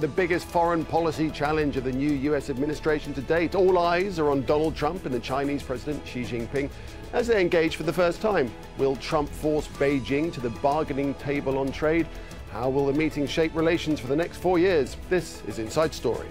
the biggest foreign policy challenge of the new US administration to date. All eyes are on Donald Trump and the Chinese President Xi Jinping as they engage for the first time. Will Trump force Beijing to the bargaining table on trade? How will the meeting shape relations for the next 4 years? This is Inside Story.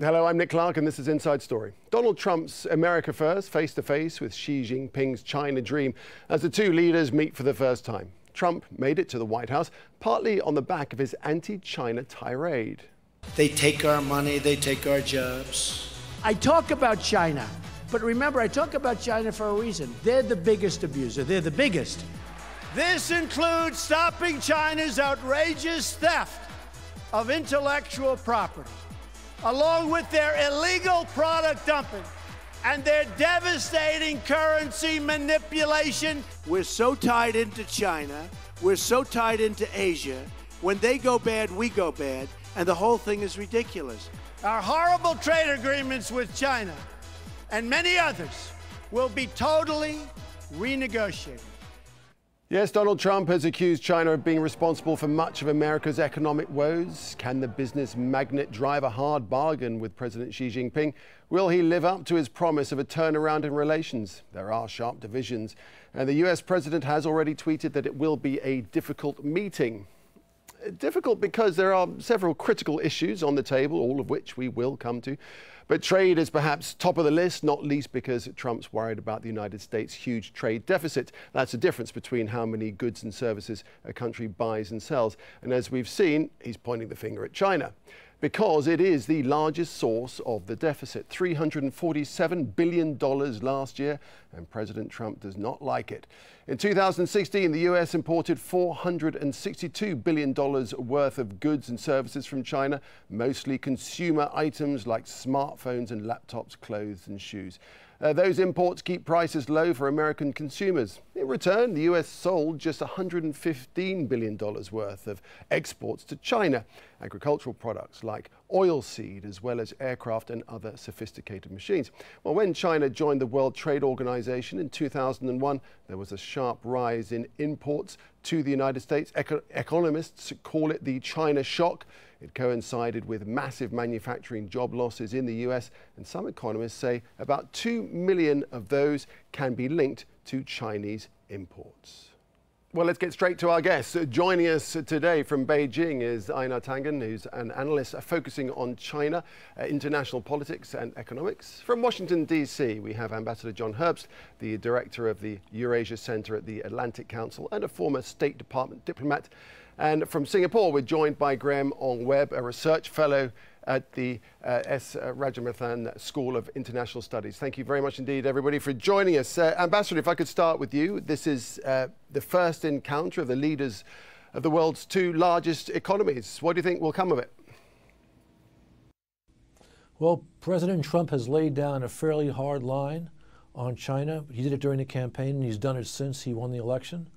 Hello, I'm Nick Clark, and this is Inside Story. Donald Trump's America First face-to-face with Xi Jinping's China dream as the two leaders meet for the first time. Trump made it to the White House partly on the back of his anti-China tirade. They take our money, they take our jobs. I talk about China, but remember, I talk about China for a reason. They're the biggest abuser. They're the biggest. This includes stopping China's outrageous theft of intellectual property, along with their illegal product dumping and their devastating currency manipulation. We're so tied into China, we're so tied into Asia. When they go bad, we go bad, and the whole thing is ridiculous. Our horrible trade agreements with China and many others will be totally renegotiated. Yes, Donald Trump has accused China of being responsible for much of America's economic woes. Can the business magnate drive a hard bargain with President Xi Jinping? Will he live up to his promise of a turnaround in relations? There are sharp divisions, and the US president has already tweeted that it will be a difficult meeting. Difficult because there are several critical issues on the table, all of which we will come to. But trade is perhaps top of the list, not least because Trump's worried about the United States' huge trade deficit. That's the difference between how many goods and services a country buys and sells. And as we've seen, he's pointing the finger at China, because it is the largest source of the deficit, $347 billion last year, and President Trump does not like it. In 2016, the US imported $462 billion worth of goods and services from China, mostly consumer items like smartphones and laptops, clothes and shoes. Those imports keep prices low for American consumers. In return, the US sold just $115 billion worth of exports to China, agricultural products like oilseed, as well as aircraft and other sophisticated machines. Well, when China joined the World Trade Organization in 2001, there was a sharp rise in imports to the United States. Economists call it the China shock. It coincided with massive manufacturing job losses in the US, and some economists say about 2 million of those can be linked to Chinese imports. Well, let's get straight to our guests. Joining us today from Beijing is Einar Tangen, who's an analyst focusing on China, international politics and economics. From Washington, D.C., we have Ambassador John Herbst, the director of the Eurasia Center at the Atlantic Council and a former State Department diplomat. And from Singapore, we're joined by Graham Ong-Webb, a research fellow at the Rajaratnam School of International Studies. Thank you very much indeed, everybody, for joining us. Ambassador, if I could start with you. This is the first encounter of the leaders of the world's two largest economies. What do you think will come of it? Well, President Trump has laid down a fairly hard line on China. He did it during the campaign, and he's done it since he won the election.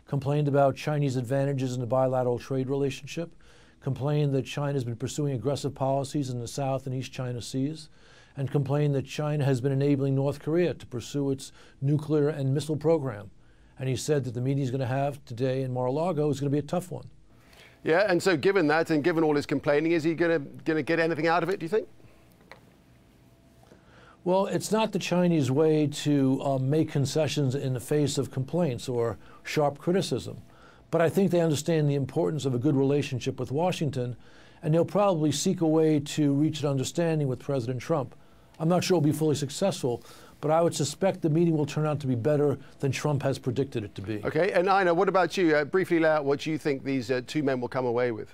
Complained about Chinese advantages in the bilateral trade relationship, complained that China has been pursuing aggressive policies in the South and East China Seas, and complained that China has been enabling North Korea to pursue its nuclear and missile program. And he said that the meeting he's going to have today in Mar-a-Lago is going to be a tough one. Yeah, and so given that and given all his complaining, is he going to get anything out of it, do you think? Well, it's not the Chinese way to make concessions in the face of complaints or sharp criticism. But I think they understand the importance of a good relationship with Washington, and they'll probably seek a way to reach an understanding with President Trump. I'm not sure it'll be fully successful, but I would suspect the meeting will turn out to be better than Trump has predicted it to be. Okay, and Einar, what about you? Briefly lay out what you think these two men will come away with.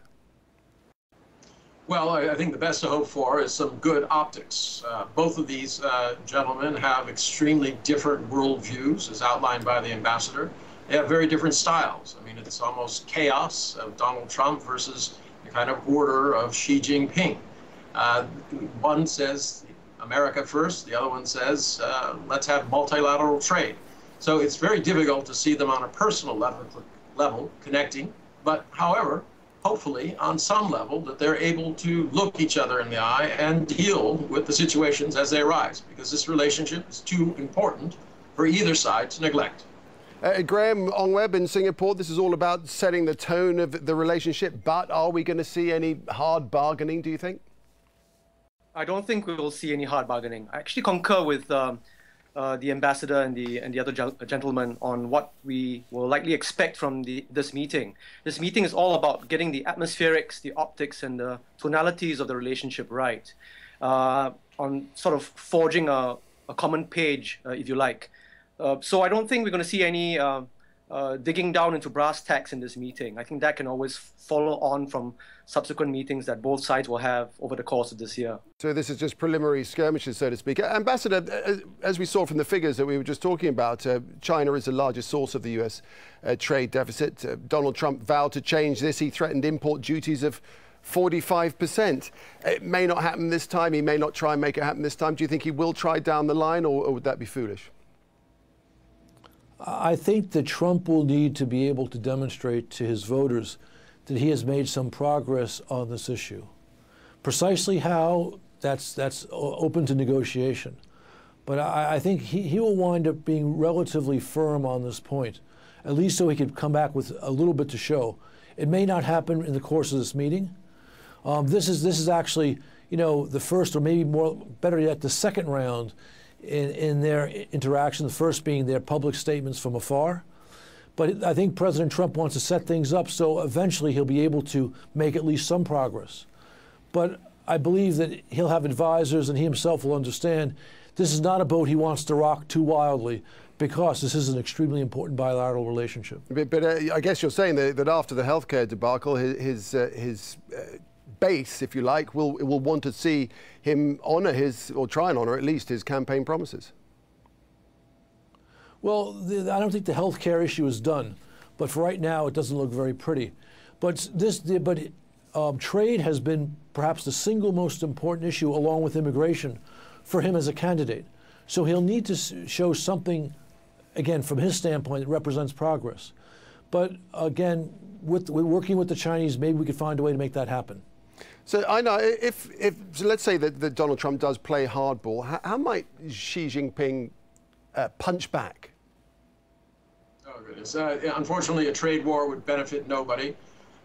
Well, I think the best to hope for is some good optics. Both of these gentlemen have extremely different worldviews, as outlined by the ambassador. They have very different styles. I mean, it's almost chaos of Donald Trump versus the kind of order of Xi Jinping. One says America first, the other one says let's have multilateral trade. So it's very difficult to see them on a personal level connecting. But however, hopefully, on some level, that they're able to look each other in the eye and deal with the situations as they arise, because this relationship is too important for either side to neglect. Graham, Ong-Webb in Singapore, this is all about setting the tone of the relationship, but are we going to see any hard bargaining, do you think? I don't think we will see any hard bargaining. I actually concur with the ambassador and the other gentleman on what we will likely expect from this meeting. This meeting is all about getting the atmospherics, the optics, and the tonalities of the relationship right, on sort of forging a common page, if you like. So I don't think we're going to see any digging down into brass tacks in this meeting. I think that can always follow on from subsequent meetings that both sides will have over the course of this year. So this is just preliminary skirmishes, so to speak. Ambassador, as we saw from the figures that we were just talking about, China is the largest source of the US trade deficit. Donald Trump vowed to change this. He threatened import duties of 45%. It may not happen this time. He may not try and make it happen this time. Do you think he will try down the line, or would that be foolish? I think that Trump will need to be able to demonstrate to his voters that he has made some progress on this issue. Precisely how, that's open to negotiation. But I think he will wind up being relatively firm on this point, at least so he could come back with a little bit to show. It may not happen in the course of this meeting. This is actually, you know, the first, or maybe better yet, the second round in their interaction, the first being their public statements from afar. But I think President Trump wants to set things up so eventually he'll be able to make at least some progress. But I believe that he'll have advisors, and he himself will understand this is not a boat he wants to rock too wildly, because this is an extremely important bilateral relationship. But I guess you're saying that after the healthcare debacle, his base, if you like, will want to see him honour or try and honour at least his campaign promises. Well, I don't think the health care issue is done, but for right now it doesn't look very pretty. But trade has been perhaps the single most important issue, along with immigration, for him as a candidate. So he'll need to show something, again, from his standpoint, that represents progress. But again, with working with the Chinese, maybe we could find a way to make that happen. So I know so let's say that Donald Trump does play hardball. How might Xi Jinping punch back? Oh, goodness. Unfortunately, a trade war would benefit nobody.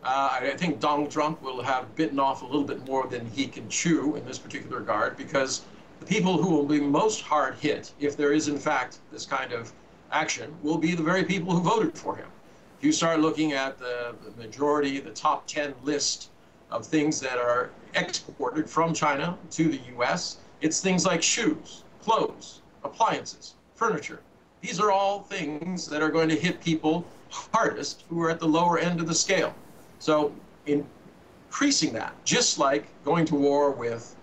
I think Donald Trump will have bitten off a little bit more than he can chew in this particular regard, because the people who will be most hard hit, if there is in fact this kind of action, will be the very people who voted for him. If you start looking at the majority, the top 10 list of things that are exported from China to the US, it's things like shoes, clothes, appliances, furniture. These are all things that are going to hit people hardest who are at the lower end of the scale. So increasing that, just like going to war with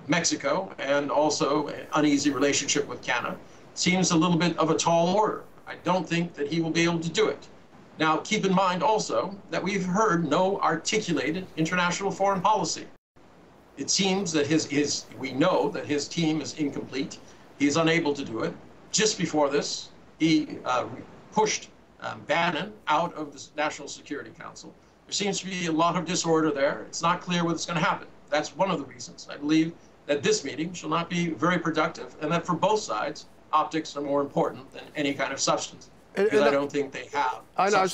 Mexico and also an uneasy relationship with Canada, seems a little bit of a tall order. I don't think that he will be able to do it. Now, keep in mind also that we've heard no articulated international foreign policy. It seems that we know that his team is incomplete. He is unable to do it. Just before this, he pushed Bannon out of the National Security Council. There seems to be a lot of disorder there. It's not clear what's going to happen. That's one of the reasons I believe that this meeting shall not be very productive, and that for both sides, optics are more important than any kind of substance. Because I don't think they have. I know. I was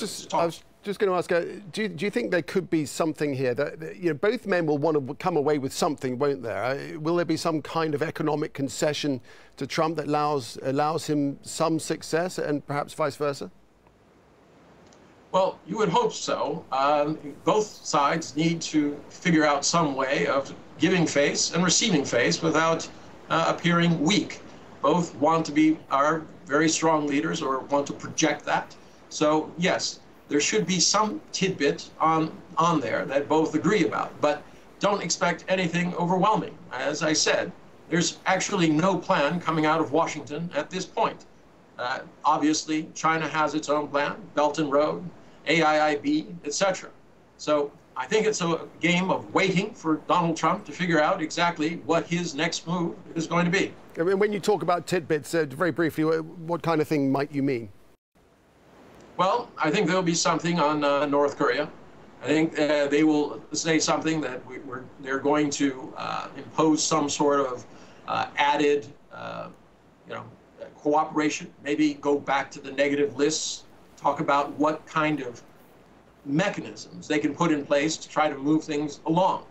just going to ask, do you think there could be something here that both men will want to come away with something, won't there? Will there be some kind of economic concession to Trump that allows him some success, and perhaps vice versa? Well, you would hope so. Both sides need to figure out some way of giving face and receiving face without appearing weak. Both want to be our very strong leaders, or want to project that. So yes, there should be some tidbit on there that both agree about, but don't expect anything overwhelming. As I said, there's actually no plan coming out of Washington at this point. Obviously, China has its own plan, Belt and Road, AIIB, etc. So I think it's a game of waiting for Donald Trump to figure out exactly what his next move is going to be. I mean, when you talk about tidbits, very briefly, what kind of thing might you mean? Well, I think there'll be something on North Korea. I think they will say something that they're going to impose some sort of added, cooperation, maybe go back to the negative lists, talk about what kind of mechanisms they can put in place to try to move things along.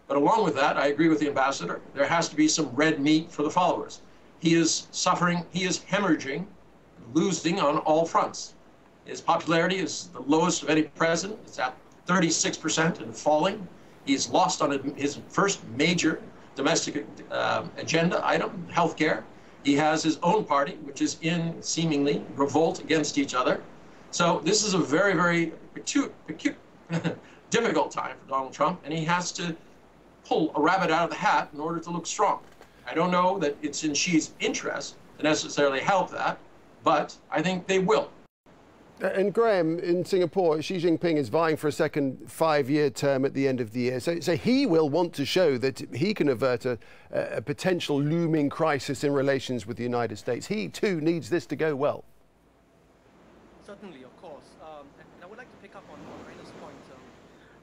But along with that, I agree with the ambassador. There has to be some red meat for the followers. He is suffering, he is hemorrhaging, losing on all fronts. His popularity is the lowest of any president. It's at 36% and falling. He's lost on his first major domestic agenda item, healthcare. He has his own party, which is in seemingly revolt against each other. So this is a very, very difficult time for Donald Trump, and he has to pull a rabbit out of the hat in order to look strong. I don't know that it's in Xi's interest to necessarily help that, but I think they will. And Graham, in Singapore, Xi Jinping is vying for a second 5-year term at the end of the year. So he will want to show that he can avert a potential looming crisis in relations with the United States. He, too, needs this to go well. Certainly, of course. And I would like to pick up on Raina's point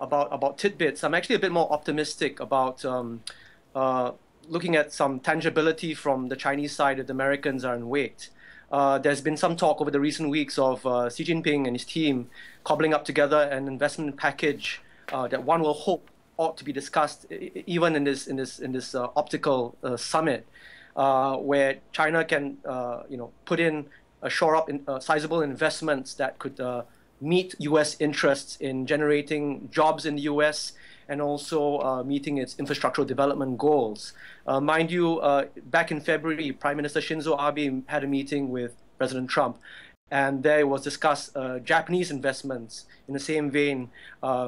about tidbits. I'm actually a bit more optimistic about looking at some tangibility from the Chinese side that the Americans are in wait. There's been some talk over the recent weeks of Xi Jinping and his team cobbling up together an investment package that one will hope ought to be discussed even in this optical summit, where China can put in shore up sizable investments that could meet U.S. interests in generating jobs in the U.S. and also meeting its infrastructural development goals. Mind you, back in February, Prime Minister Shinzo Abe had a meeting with President Trump, and there was discussed Japanese investments in the same vein,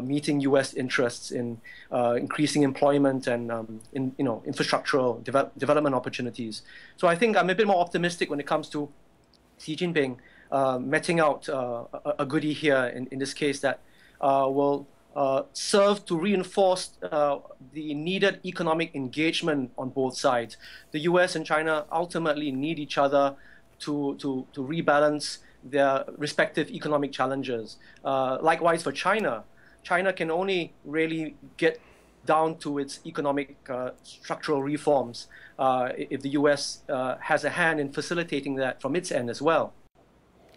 meeting U.S. interests in increasing employment and infrastructural development opportunities. So I think I'm a bit more optimistic when it comes to Xi Jinping meting out a goodie here in this case that will serve to reinforce the needed economic engagement on both sides. The U.S. and China ultimately need each other to rebalance their respective economic challenges. Likewise for China, China can only really get down to its economic structural reforms if the U.S. has a hand in facilitating that from its end as well.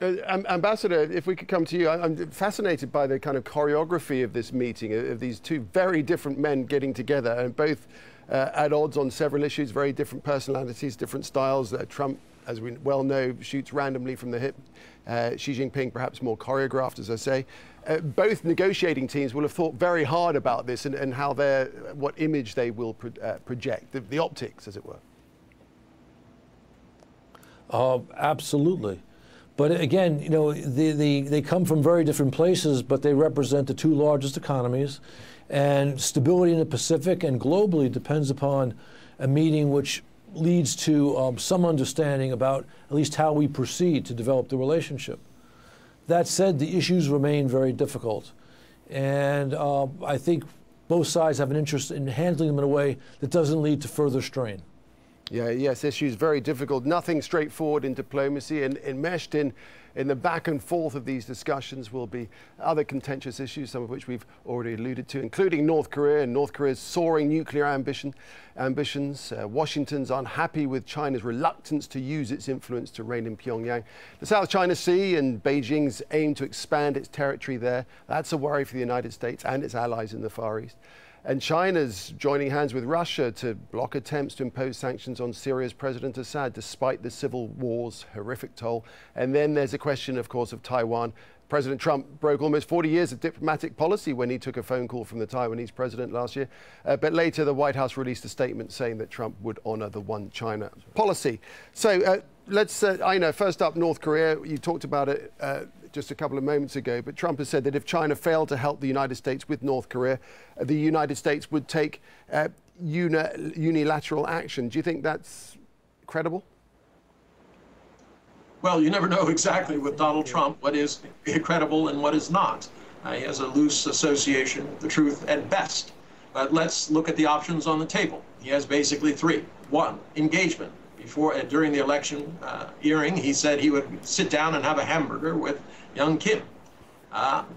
Ambassador, if we could come to you, I'm fascinated by the kind of choreography of this meeting, of these two very different men getting together, and both at odds on several issues, very different personalities, different styles. Trump, as we well know, shoots randomly from the hip. Xi Jinping, perhaps more choreographed, as I say. Both negotiating teams will have thought very hard about this and how what image they will project, the optics, as it were. Absolutely. But again, they come from very different places, but they represent the two largest economies. And stability in the Pacific and globally depends upon a meeting which leads to some understanding about at least how we proceed to develop the relationship. That said, the issues remain very difficult. And I think both sides have an interest in handling them in a way that doesn't lead to further strain. Yes, issues very difficult. Nothing straightforward in diplomacy, and enmeshed in the back and forth of these discussions will be other contentious issues, some of which we've already alluded to, including North Korea and North Korea's soaring nuclear ambitions. Washington's unhappy with China's reluctance to use its influence to rein in Pyongyang. The South China Sea and Beijing's aim to expand its territory there. That's a worry for the United States and its allies in the Far East. And China's joining hands with Russia to block attempts to impose sanctions on Syria's President Assad, despite the civil war's horrific toll. And then there's a question, of course, of Taiwan. President Trump broke almost 40 years of diplomatic policy when he took a phone call from the Taiwanese president last year. But later, the White House released a statement saying that Trump would honor the one China policy. So let's, Aina, first up, North Korea. You talked about it just a couple of moments ago, but Trump has said that if China failed to help the United States with North Korea, the United States would take unilateral action. Do you think that's credible? Well, you never know exactly with Donald Trump what is credible and what is not. He has a loose association with the truth at best. But let's look at the options on the table. He has basically three. One, engagement. During the election hearing, he said he would sit down and have a hamburger with young Kim.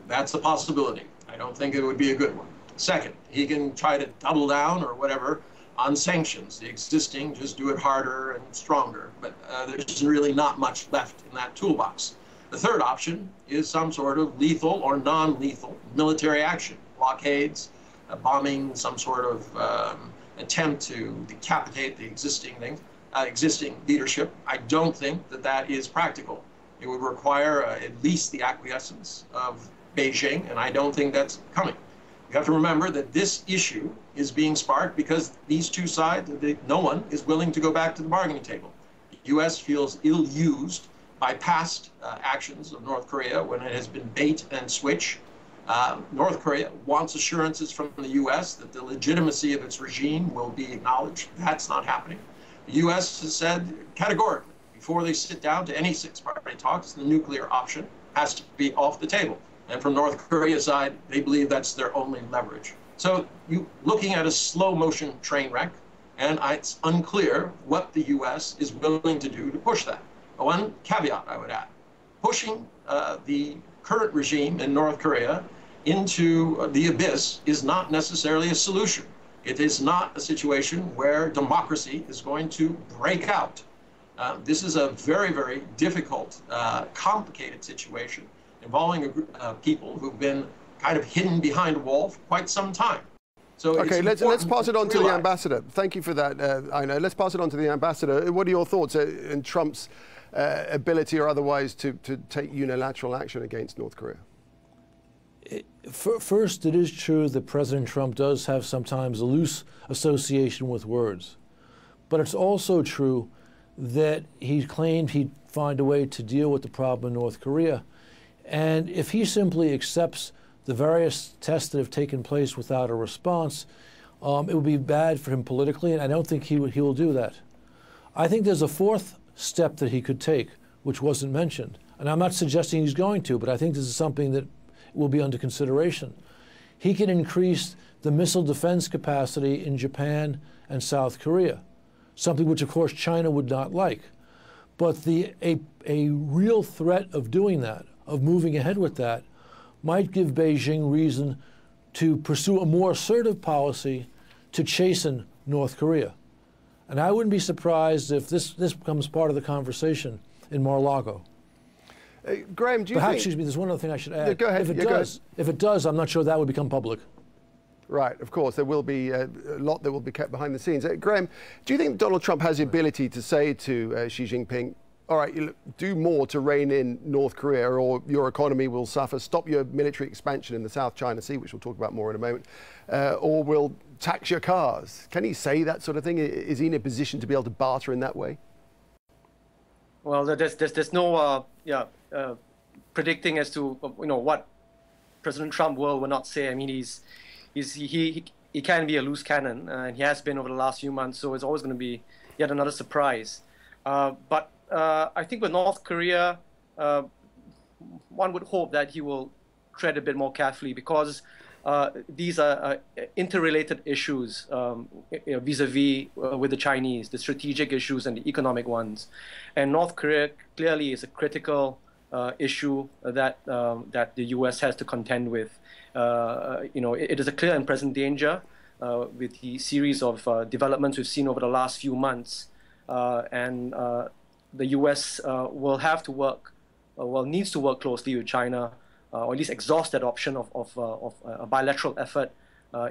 That's a possibility. I don't think it would be a good one. Second, he can try to double down or whatever on sanctions. The existing, just do it harder and stronger. But there's really not much left in that toolbox. The third option is some sort of lethal or non-lethal military action, blockades, bombing, some sort of attempt to decapitate the existing leadership. I don't think that that is practical. It would require at least the acquiescence of Beijing, and I don't think that's coming. You have to remember that this issue is being sparked because these two sides, no one is willing to go back to the bargaining table. The U.S. feels ill-used by past actions of North Korea when it has been bait and switch. North Korea wants assurances from the U.S. that the legitimacy of its regime will be acknowledged. That's not happening. The U.S. has said categorically, before they sit down to any six-party talks, the nuclear option has to be off the table. And from North Korea's side, they believe that's their only leverage. So you're looking at a slow-motion train wreck, and it's unclear what the U.S. is willing to do to push that. One caveat I would add, pushing the current regime in North Korea into the abyss is not necessarily a solution. It is not a situation where democracy is going to break out. This is a very, very difficult, complicated situation involving a group of people who've been kind of hidden behind a wall for quite some time. So okay, let's pass it on to the ambassador. Thank you for that, I know. Let's pass it on to the ambassador. What are your thoughts in Trump's ability or otherwise to take unilateral action against North Korea? First, it is true that President Trump does have sometimes a loose association with words. But it's also true that he claimed he'd find a way to deal with the problem in North Korea. And if he simply accepts the various tests that have taken place without a response, it would be bad for him politically, and I don't think he will do that. I think there's a fourth step that he could take, which wasn't mentioned. And I'm not suggesting he's going to, but I think this is something that will be under consideration. He can increase the missile defense capacity in Japan and South Korea, something which, of course, China would not like. But a real threat of doing that, of moving ahead with that, might give Beijing reason to pursue a more assertive policy to chasten North Korea. And I wouldn't be surprised if this becomes part of the conversation in Mar-a-Lago. Graham, do you Perhaps, think... excuse me, there's one other thing I should add. Yeah, go ahead. If it does, I'm not sure that would become public. Right, of course, there will be a lot that will be kept behind the scenes. Graham, do you think Donald Trump has the ability to say to Xi Jinping, all right, do more to rein in North Korea or your economy will suffer, stop your military expansion in the South China Sea, which we'll talk about more in a moment, or we'll tax your cars? Can he say that sort of thing? Is he in a position to be able to barter in that way? Well, there's no predicting as to what President Trump will not say. I mean, he can be a loose cannon, and he has been over the last few months. So it's always going to be yet another surprise. But I think with North Korea, one would hope that he will tread a bit more carefully because these are interrelated issues vis-a-vis with the Chinese, the strategic issues and the economic ones. And North Korea clearly is a critical issue that the U.S. has to contend with. It is a clear and present danger with the series of developments we've seen over the last few months. And the U.S. will have to work, needs to work closely with China, or at least exhaust that option of a bilateral effort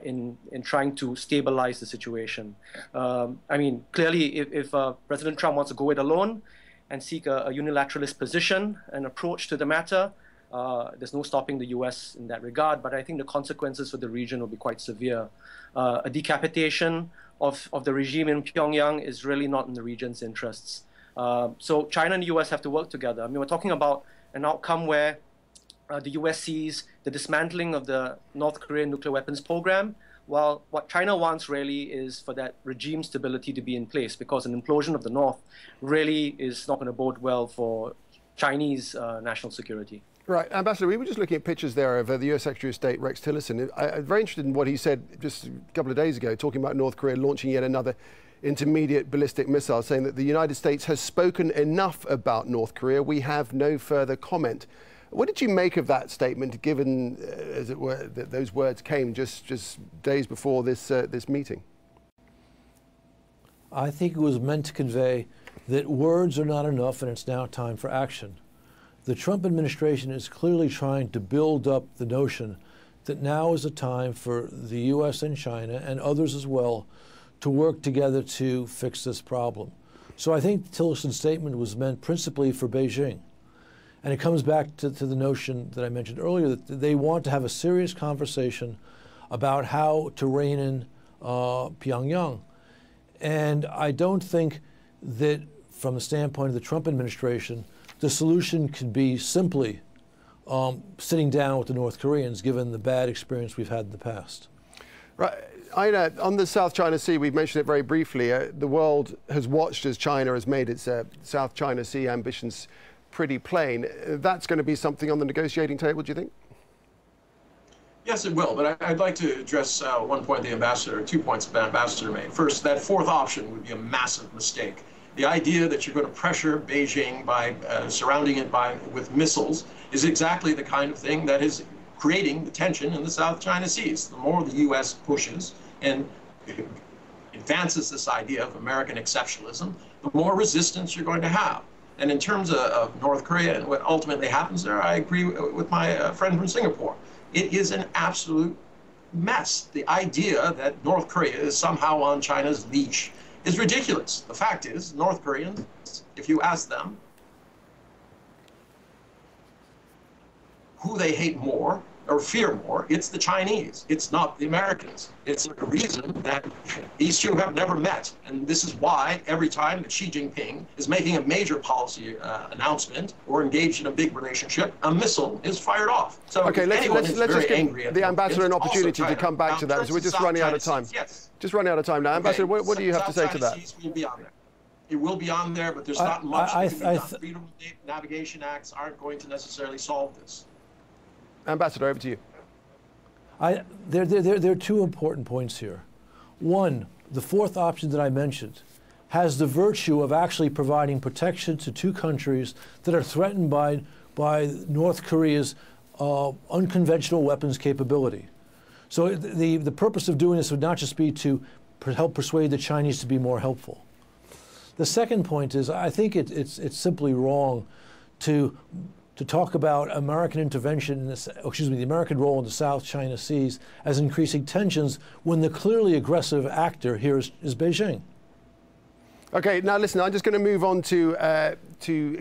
in trying to stabilize the situation. I mean, clearly, if President Trump wants to go it alone and seek a unilateralist position and approach to the matter, there's no stopping the U.S. in that regard. But I think the consequences for the region will be quite severe. A decapitation of the regime in Pyongyang is really not in the region's interests. So China and the U.S. have to work together. I mean, we're talking about an outcome where the U.S. sees the dismantling of the North Korean nuclear weapons program, while what China wants really is for that regime stability to be in place, because an implosion of the North really is not going to bode well for Chinese national security. Right, Ambassador, we were just looking at pictures there of the US Secretary of State, Rex Tillerson. I'm very interested in what he said just a couple of days ago, talking about North Korea launching yet another intermediate ballistic missile, saying that the United States has spoken enough about North Korea. We have no further comment. What did you make of that statement, given, as it were, that those words came just days before this meeting? I think it was meant to convey that words are not enough and it's now time for action. The Trump administration is clearly trying to build up the notion that now is a time for the U.S. and China and others as well to work together to fix this problem. So I think Tillerson's statement was meant principally for Beijing. And it comes back to the notion that I mentioned earlier, that they want to have a serious conversation about how to rein in Pyongyang. And I don't think that from the standpoint of the Trump administration, the solution could be simply sitting down with the North Koreans, given the bad experience we've had in the past. Right. Ina, on the South China Sea, we've mentioned it very briefly. The world has watched as China has made its South China Sea ambitions pretty plain. That's going to be something on the negotiating table, do you think? Yes, it will. But I'd like to address one point the ambassador, 2 points the ambassador made. First, that fourth option would be a massive mistake. The idea that you're going to pressure Beijing by surrounding it with missiles is exactly the kind of thing that is creating the tension in the South China Seas. The more the U.S. pushes and advances this idea of American exceptionalism, the more resistance you're going to have. And in terms of North Korea and what ultimately happens there, I agree with my friend from Singapore. It is an absolute mess. The idea that North Korea is somehow on China's leash is ridiculous. The fact is, North Koreans, if you ask them who they hate more or fear more, it's the Chinese. It's not the Americans. It's a reason that these two have never met. And this is why every time that Xi Jinping is making a major policy announcement or engaged in a big relationship, a missile is fired off. So okay, let's just give the ambassador an opportunity to come back to that. So we're just running out of time. Yes. Just running out of time now. Ambassador, what do you have to say to that? Will be on there. It will be on there, but there's not much that can be done. Freedom of Navigation Acts aren't going to necessarily solve this. Ambassador, over to you. There are 2 important points here. One, the fourth option that I mentioned has the virtue of actually providing protection to 2 countries that are threatened by North Korea's unconventional weapons capability. So the purpose of doing this would not just be to help persuade the Chinese to be more helpful. The second point is I think it's simply wrong to talk about American intervention in this, the American role in the South China Seas as increasing tensions when the clearly aggressive actor here is Beijing. Okay, now listen, I'm just going to move on to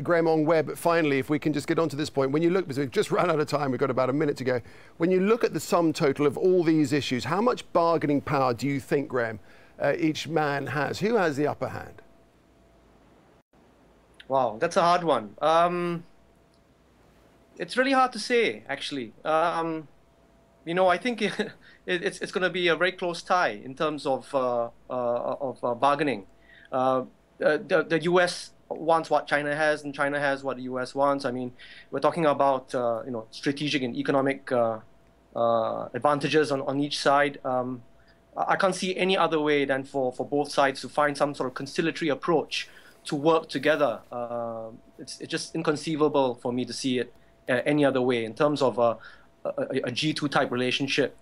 Graham Ong-Webb finally, if we can just get on to this point. When you look, because we've just run out of time, we've got about a minute to go. When you look at the sum total of all these issues, how much bargaining power do you think, Graham, each man has? Who has the upper hand? Wow, that's a hard one. It's really hard to say, actually. You know, I think it's going to be a very close tie in terms of bargaining. The U.S. wants what China has, and China has what the U.S. wants. I mean, we're talking about strategic and economic advantages on each side. I can't see any other way than for both sides to find some sort of conciliatory approach to work together. It's just inconceivable for me to see it any other way in terms of a G2 type relationship,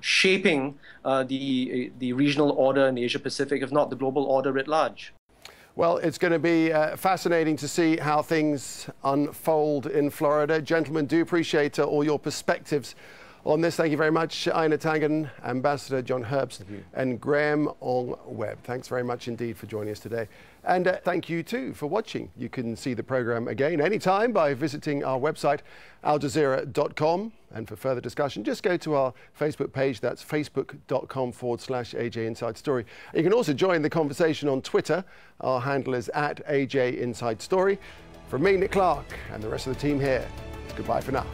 shaping the regional order in the Asia Pacific, if not the global order writ large. Well, it's going to be fascinating to see how things unfold in Florida. Gentlemen, do appreciate all your perspectives on this. Thank you very much, Ina Tangen, Ambassador John Herbst, and Graham Ong-Webb. Thanks very much indeed for joining us today. And thank you too for watching. You can see the program again anytime by visiting our website, aljazeera.com. And for further discussion, just go to our Facebook page. That's facebook.com/AJ Inside Story. You can also join the conversation on Twitter. Our handle is @AJ Inside Story. From me, Nick Clark, and the rest of the team here, goodbye for now.